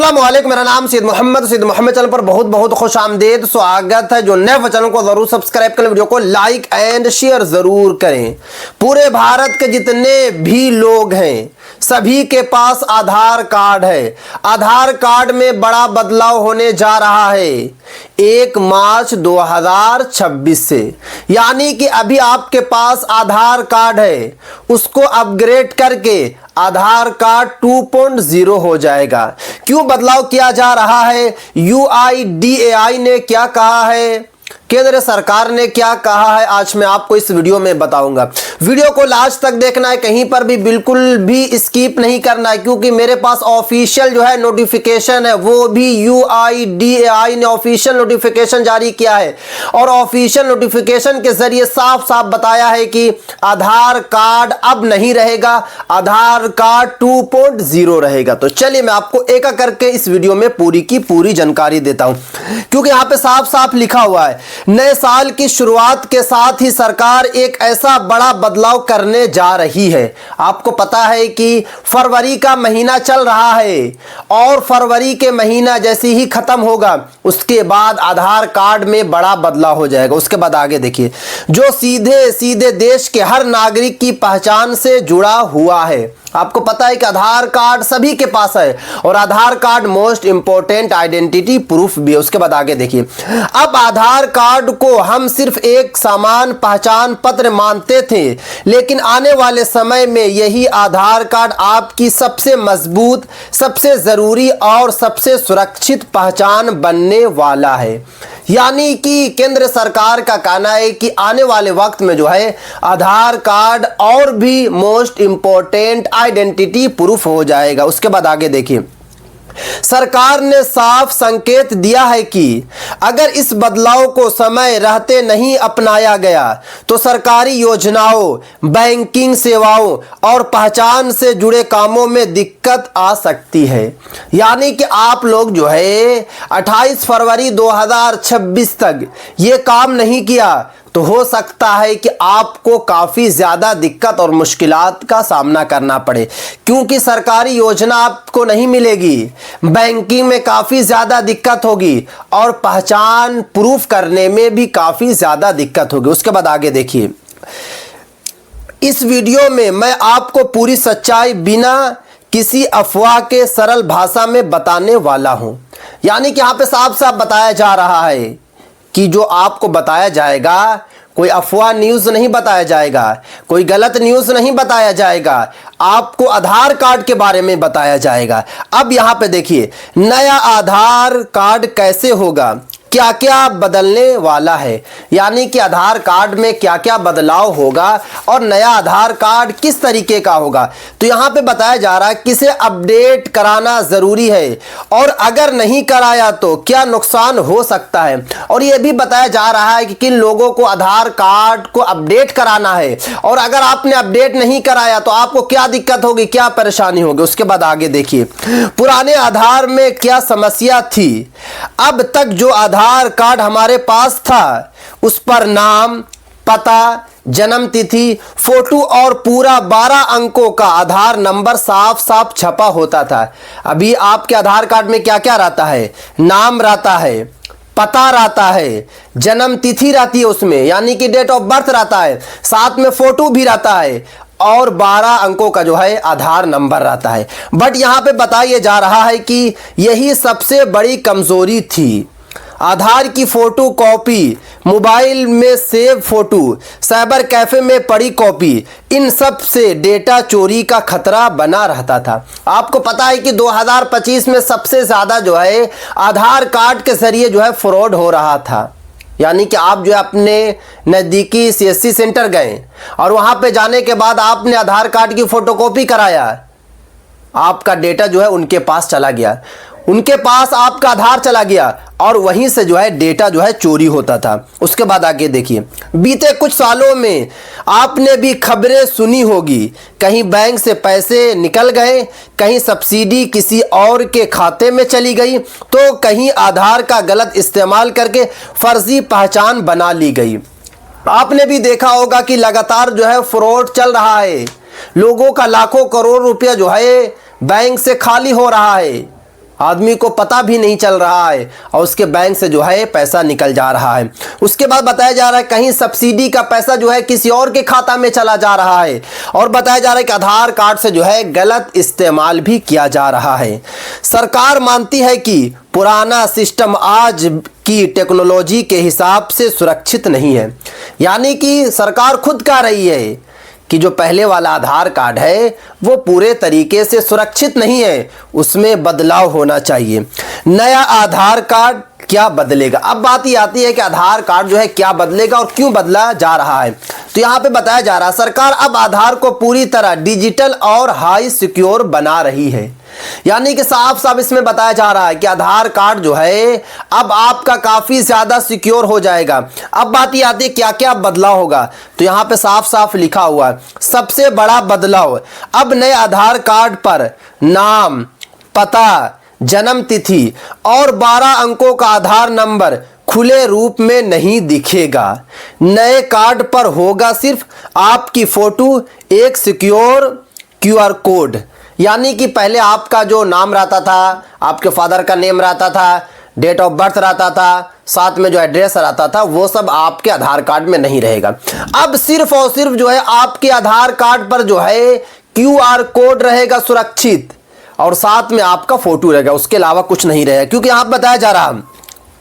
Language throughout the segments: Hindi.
अस्सलामुअलैकुम, मेरा नाम सैयद मोहम्मद चैनल पर बहुत बहुत खुश आमदेद स्वागत है। जो नए चैनल को जरूर सब्सक्राइब करें, वीडियो को लाइक एंड शेयर जरूर करें। पूरे भारत के जितने भी लोग हैं सभी के पास आधार कार्ड है। आधार कार्ड में बड़ा बदलाव होने जा रहा है 1 मार्च 2026 से, यानी कि अभी आपके पास आधार कार्ड है, उसको अपग्रेड करके आधार कार्ड 2.0 हो जाएगा। क्यों बदलाव किया जा रहा है? UIDAI ने क्या कहा है, केंद्र सरकार ने क्या कहा है, आज मैं आपको इस वीडियो में बताऊंगा। वीडियो को लास्ट तक देखना है, कहीं पर भी बिल्कुल भी स्किप नहीं करना है, क्योंकि मेरे पास ऑफिशियल जो है नोटिफिकेशन है, वो भी UIDAI ने ऑफिशियल नोटिफिकेशन जारी किया है और ऑफिशियल नोटिफिकेशन के जरिए साफ साफ बताया है कि आधार कार्ड अब नहीं रहेगा, आधार कार्ड 2.0 रहेगा। तो चलिए मैं आपको एक एक करके इस वीडियो में पूरी की पूरी जानकारी देता हूं, क्योंकि यहां पे साफ साफ लिखा हुआ है नए साल की शुरुआत के साथ ही सरकार एक ऐसा बड़ा बदलाव करने जा रही है। आपको पता है कि फरवरी का महीना चल रहा है और फरवरी के महीना जैसे ही खत्म होगा उसके बाद आधार कार्ड में बड़ा बदलाव हो जाएगा। उसके बाद आगे देखिए, जो सीधे सीधे देश के हर नागरिक की पहचान से जुड़ा हुआ है। आपको पता है कि आधार कार्ड सभी के पास है और Aadhaar card most important identity proof भी है। उसके बाद आगे देखिए, अब आधार कार्ड को हम सिर्फ एक सामान्य पहचान पत्र मानते थे, लेकिन आने वाले समय में यही आधार कार्ड आपकी सबसे मजबूत, सबसे जरूरी और सबसे सुरक्षित पहचान बनने वाला है। यानी कि केंद्र सरकार का कहना है कि आने वाले वक्त में जो है आधार कार्ड और भी मोस्ट इंपॉर्टेंट आइडेंटिटी प्रूफ हो जाएगा। उसके बाद आगे देखिए, सरकार ने साफ संकेत दिया है कि अगर इस बदलाव को समय रहते नहीं अपनाया गया तो सरकारी योजनाओं, बैंकिंग सेवाओं और पहचान से जुड़े कामों में दिक्कत आ सकती है। यानी कि आप लोग जो है 28 फरवरी 2026 तक ये काम नहीं किया तो हो सकता है कि आपको काफ़ी ज़्यादा दिक्कत और मुश्किलात का सामना करना पड़े, क्योंकि सरकारी योजना आपको नहीं मिलेगी, बैंकिंग में काफ़ी ज़्यादा दिक्कत होगी और पहचान प्रूफ करने में भी काफ़ी ज़्यादा दिक्कत होगी। उसके बाद आगे देखिए, इस वीडियो में मैं आपको पूरी सच्चाई बिना किसी अफवाह के सरल भाषा में बताने वाला हूँ। यानी कि यहाँ पे साफ साफ बताया जा रहा है कि जो आपको बताया जाएगा कोई अफवाह न्यूज़ नहीं बताया जाएगा, कोई गलत न्यूज़ नहीं बताया जाएगा, आपको आधार कार्ड के बारे में बताया जाएगा। अब यहाँ पे देखिए, नया आधार कार्ड कैसे होगा, क्या क्या बदलने वाला है, यानी कि आधार कार्ड में क्या क्या बदलाव होगा और नया आधार कार्ड किस तरीके का होगा। तो यहाँ पे बताया जा रहा है किसे अपडेट कराना ज़रूरी है और अगर नहीं कराया तो क्या नुकसान हो सकता है। और ये भी बताया जा रहा है कि किन लोगों को आधार कार्ड को अपडेट कराना है और अगर आपने अपडेट नहीं कराया तो आपको क्या दिक्कत होगी, क्या परेशानी होगी। उसके बाद आगे देखिए, पुराने आधार में क्या समस्या थी। अब तक जो आधार कार्ड हमारे पास था उस पर नाम, पता, जन्म तिथि, फोटो और पूरा 12 अंकों का आधार नंबर साफ साफ छपा होता था। अभी आपके आधार कार्ड में क्या क्या रहता है, नाम रहता है, पता रहता है, जन्म तिथि रहती है उसमें, यानी कि डेट ऑफ बर्थ रहता है, साथ में फोटो भी रहता है और 12 अंकों का जो है आधार नंबर रहता है। बट यहाँ पे बताया जा रहा है कि यही सबसे बड़ी कमजोरी थी। आधार की फोटो कॉपी, मोबाइल में सेव फोटो, साइबर कैफे में पड़ी कॉपी, इन सब से डेटा चोरी का खतरा बना रहता था। आपको पता है कि 2025 में सबसे ज़्यादा जो है आधार कार्ड के ज़रिए जो है फ्रॉड हो रहा था। यानी कि आप जो है अपने नज़दीकी CSC सेंटर गए और वहाँ पे जाने के बाद आपने आधार कार्ड की फ़ोटोकॉपी कराया, आपका डेटा जो है उनके पास चला गया, उनके पास आपका आधार चला गया और वहीं से जो है डेटा जो है चोरी होता था। उसके बाद आगे देखिए, बीते कुछ सालों में आपने भी खबरें सुनी होगी, कहीं बैंक से पैसे निकल गए, कहीं सब्सिडी किसी और के खाते में चली गई, तो कहीं आधार का गलत इस्तेमाल करके फर्जी पहचान बना ली गई। आपने भी देखा होगा कि लगातार जो है फ्रॉड चल रहा है, लोगों का लाखों करोड़ रुपया जो है बैंक से खाली हो रहा है। आदमी को पता भी नहीं चल रहा है और उसके बैंक से जो है पैसा निकल जा रहा है। उसके बाद बताया जा रहा है कहीं सब्सिडी का पैसा जो है किसी और के खाता में चला जा रहा है, और बताया जा रहा है कि आधार कार्ड से जो है गलत इस्तेमाल भी किया जा रहा है। सरकार मानती है कि पुराना सिस्टम आज की टेक्नोलॉजी के हिसाब से सुरक्षित नहीं है। यानी कि सरकार खुद कह रही है कि जो पहले वाला आधार कार्ड है वो पूरे तरीके से सुरक्षित नहीं है, उसमें बदलाव होना चाहिए। नया आधार कार्ड क्या बदलेगा? अब बात ये आती है कि आधार कार्ड जो है क्या बदलेगा और क्यों बदला जा रहा है। तो यहाँ पे बताया जा रहा है सरकार अब आधार को पूरी तरह डिजिटल और हाई सिक्योर बना रही है। यानी कि साफ साफ इसमें बताया जा रहा है कि आधार कार्ड जो है अब आपका काफी ज्यादा सिक्योर हो जाएगा। अब बात ये आती है क्या क्या बदलाव होगा, तो यहाँ पे साफ साफ लिखा हुआ है सबसे बड़ा बदलाव, अब नए आधार कार्ड पर नाम, पता, जन्म तिथि और 12 अंकों का आधार नंबर खुले रूप में नहीं दिखेगा। नए कार्ड पर होगा सिर्फ आपकी फोटो, एक सिक्योर QR कोड। यानी कि पहले आपका जो नाम रहता था, आपके फादर का नेम रहता था, डेट ऑफ बर्थ रहता था, साथ में जो एड्रेस रहता था, वो सब आपके आधार कार्ड में नहीं रहेगा। अब सिर्फ और सिर्फ जो है आपके आधार कार्ड पर जो है QR कोड रहेगा सुरक्षित, और साथ में आपका फोटो रहेगा, उसके अलावा कुछ नहीं रहेगा। क्योंकि यहाँ बताया जा रहा है,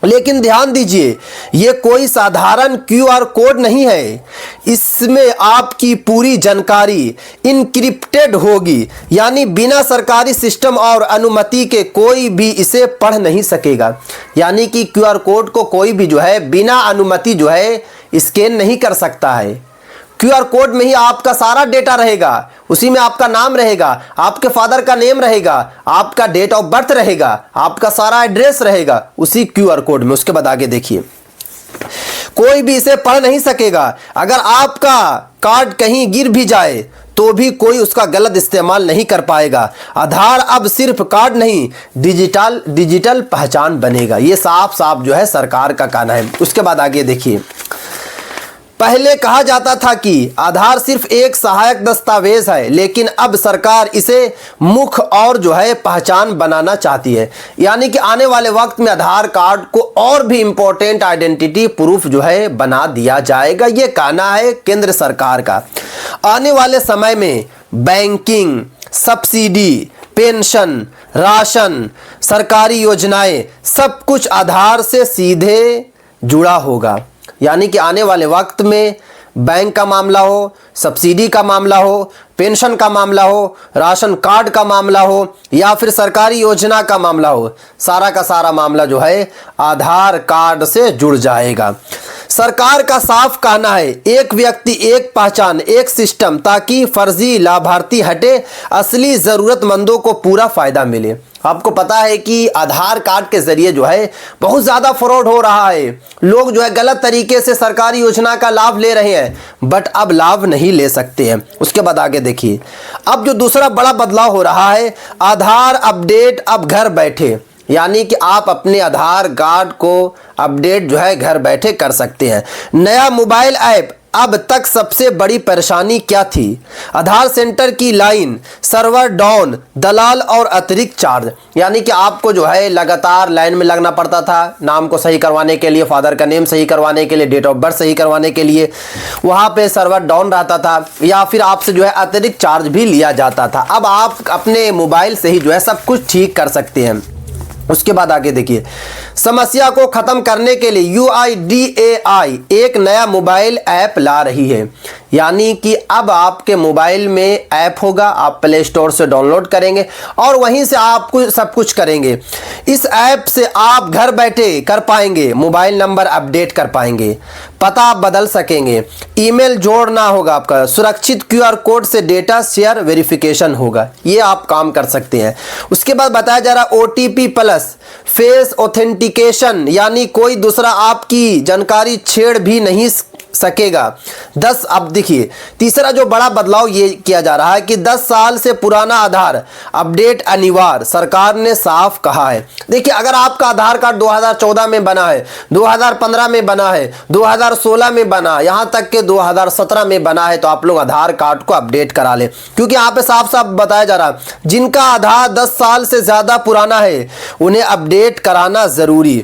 लेकिन ध्यान दीजिए ये कोई साधारण QR कोड नहीं है, इसमें आपकी पूरी जानकारी इनक्रिप्टेड होगी। यानी बिना सरकारी सिस्टम और अनुमति के कोई भी इसे पढ़ नहीं सकेगा। यानी कि QR कोड को कोई भी जो है बिना अनुमति जो है स्कैन नहीं कर सकता है। QR कोड में ही आपका सारा डेटा रहेगा, उसी में आपका नाम रहेगा, आपके फादर का नेम रहेगा, आपका डेट ऑफ बर्थ रहेगा, आपका सारा एड्रेस रहेगा उसी QR कोड में। उसके बाद आगे देखिए, कोई भी इसे पढ़ नहीं सकेगा। अगर आपका कार्ड कहीं गिर भी जाए तो भी कोई उसका गलत इस्तेमाल नहीं कर पाएगा। आधार अब सिर्फ कार्ड नहीं डिजिटल पहचान बनेगा। ये साफ साफ जो है सरकार का कहना है। उसके बाद आगे देखिए, पहले कहा जाता था कि आधार सिर्फ एक सहायक दस्तावेज है, लेकिन अब सरकार इसे मुख्य और जो है पहचान बनाना चाहती है। यानी कि आने वाले वक्त में आधार कार्ड को और भी इंपॉर्टेंट आइडेंटिटी प्रूफ जो है बना दिया जाएगा। ये कहना है केंद्र सरकार का। आने वाले समय में बैंकिंग, सब्सिडी, पेंशन, राशन, सरकारी योजनाएं सब कुछ आधार से सीधे जुड़ा होगा। यानी कि आने वाले वक्त में बैंक का मामला हो, सब्सिडी का मामला हो, पेंशन का मामला हो, राशन कार्ड का मामला हो या फिर सरकारी योजना का मामला हो, सारा का सारा मामला जो है आधार कार्ड से जुड़ जाएगा। सरकार का साफ कहना है एक व्यक्ति एक पहचान एक सिस्टम, ताकि फर्जी लाभार्थी हटे, असली जरूरतमंदों को पूरा फायदा मिले। आपको पता है कि आधार कार्ड के जरिए जो है बहुत ज़्यादा फ्रॉड हो रहा है। लोग जो है गलत तरीके से सरकारी योजना का लाभ ले रहे हैं, बट अब लाभ नहीं ले सकते हैं। उसके बाद आगे देखिए, अब जो दूसरा बड़ा बदलाव हो रहा है, आधार अपडेट अब घर बैठे। यानी कि आप अपने आधार कार्ड को अपडेट जो है घर बैठे कर सकते हैं। नया मोबाइल ऐप, अब तक सबसे बड़ी परेशानी क्या थी? आधार सेंटर की लाइन, सर्वर डाउन, दलाल और अतिरिक्त चार्ज। यानी कि आपको जो है लगातार लाइन में लगना पड़ता था, नाम को सही करवाने के लिए, फादर का नेम सही करवाने के लिए, डेट ऑफ बर्थ सही करवाने के लिए। वहाँ पे सर्वर डाउन रहता था या फिर आपसे जो है अतिरिक्त चार्ज भी लिया जाता था। अब आप अपने मोबाइल से ही जो है सब कुछ ठीक कर सकते हैं। उसके बाद आगे देखिए, समस्या को खत्म करने के लिए UIDAI एक नया मोबाइल ऐप ला रही है। यानी कि अब आपके मोबाइल में ऐप होगा, आप प्ले स्टोर से डाउनलोड करेंगे और वहीं से आप सब कुछ करेंगे। इस ऐप से आप घर बैठे कर पाएंगे, मोबाइल नंबर अपडेट कर पाएंगे, पता बदल सकेंगे, ईमेल जोड़ना होगा आपका, सुरक्षित QR कोड से डेटा शेयर वेरिफिकेशन होगा। ये आप काम कर सकते हैं। उसके बाद बताया जा रहा OTP प्लस फेस ऑथेंटिकेशन, यानी कोई दूसरा आपकी जानकारी छेड़ भी नहीं सकेगा। 10 अब देखिए तीसरा जो बड़ा बदलाव ये किया जा रहा है कि 10 साल से पुराना आधार अपडेट अनिवार्य, सरकार ने साफ कहा है। देखिए अगर आपका आधार कार्ड 2014 में बना है, 2015 में बना है, 2016 में बना, यहां तक के 2017 में बना है, तो आप लोग आधार कार्ड को अपडेट करा ले, क्योंकि यहां पे साफ साफ बताया जा रहा है जिनका आधार 10 साल से ज्यादा पुराना है उन्हें अपडेट कराना जरूरी।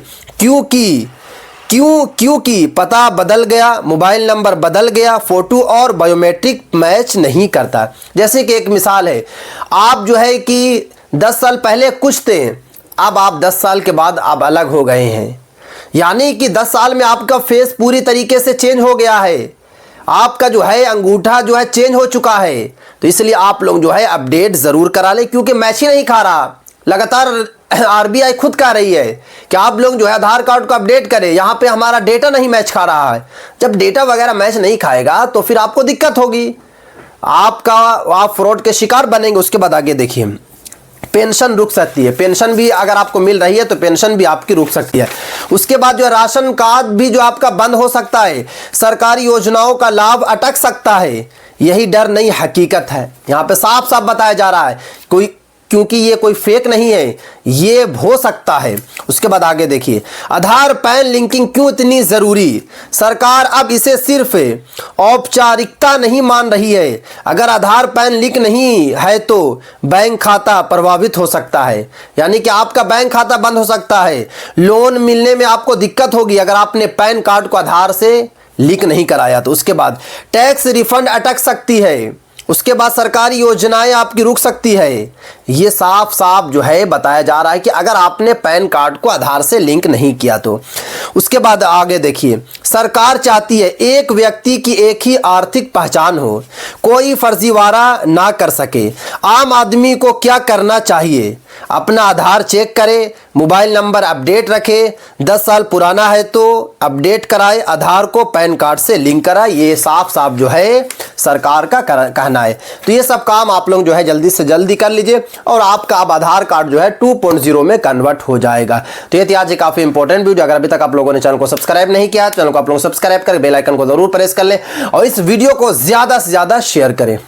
क्योंकि पता बदल गया, मोबाइल नंबर बदल गया, फोटो और बायोमेट्रिक मैच नहीं करता। जैसे कि एक मिसाल है, आप जो है कि 10 साल पहले कुछ थे, अब आप 10 साल के बाद आप अलग हो गए हैं, यानी कि 10 साल में आपका फेस पूरी तरीके से चेंज हो गया है, आपका जो है अंगूठा जो है चेंज हो चुका है। तो इसलिए आप लोग जो है अपडेट ज़रूर करा लें, क्योंकि मैच ही नहीं खा रहा। लगातार आरबीआई खुद कह रही है कि आप लोग जो है आधार कार्ड को अपडेट करें, यहाँ पे हमारा डेटा नहीं मैच खा रहा है। जब डेटा वगैरह मैच नहीं खाएगा तो फिर आपको दिक्कत होगी, आप फ्रॉड के शिकार बनेंगे। उसके बाद आगे देखिए पेंशन रुक सकती है, पेंशन भी अगर आपको मिल रही है तो पेंशन भी आपकी रुक सकती है। उसके बाद जो राशन कार्ड भी जो आपका बंद हो सकता है, सरकारी योजनाओं का लाभ अटक सकता है। यही डर नहीं हकीकत है, यहाँ पे साफ साफ बताया जा रहा है, क्योंकि ये कोई फेक नहीं है, ये हो सकता है। उसके बाद आगे देखिए आधार पैन लिंकिंग क्यों इतनी ज़रूरी, सरकार अब इसे सिर्फ औपचारिकता नहीं मान रही है। अगर आधार पैन लिंक नहीं है तो बैंक खाता प्रभावित हो सकता है, यानी कि आपका बैंक खाता बंद हो सकता है, लोन मिलने में आपको दिक्कत होगी अगर आपने पैन कार्ड को आधार से लिंक नहीं कराया तो। उसके बाद टैक्स रिफंड अटक सकती है, उसके बाद सरकारी योजनाएं आपकी रुक सकती है। ये साफ साफ जो है बताया जा रहा है कि अगर आपने पैन कार्ड को आधार से लिंक नहीं किया तो। उसके बाद आगे देखिए सरकार चाहती है एक व्यक्ति की एक ही आर्थिक पहचान हो, कोई फर्जीवाड़ा ना कर सके। आम आदमी को क्या करना चाहिए, अपना आधार चेक करे, मोबाइल नंबर अपडेट रखे, 10 साल पुराना है तो अपडेट कराए, आधार को पैन कार्ड से लिंक कराए। ये साफ साफ जो है सरकार का कहना है। तो ये सब काम आप लोग जो है जल्दी से जल्दी कर लीजिए और आपका अब आधार कार्ड जो है 2.0 में कन्वर्ट हो जाएगा। तो ये थी आज काफ़ी इंपॉर्टेंट वीडियो। अगर अभी तक आप लोगों ने चैनल को सब्सक्राइब नहीं किया, चैनल को आप लोग सब्सक्राइब कर बेल आइकन को जरूर प्रेस कर लें और इस वीडियो को ज़्यादा से ज़्यादा शेयर करें।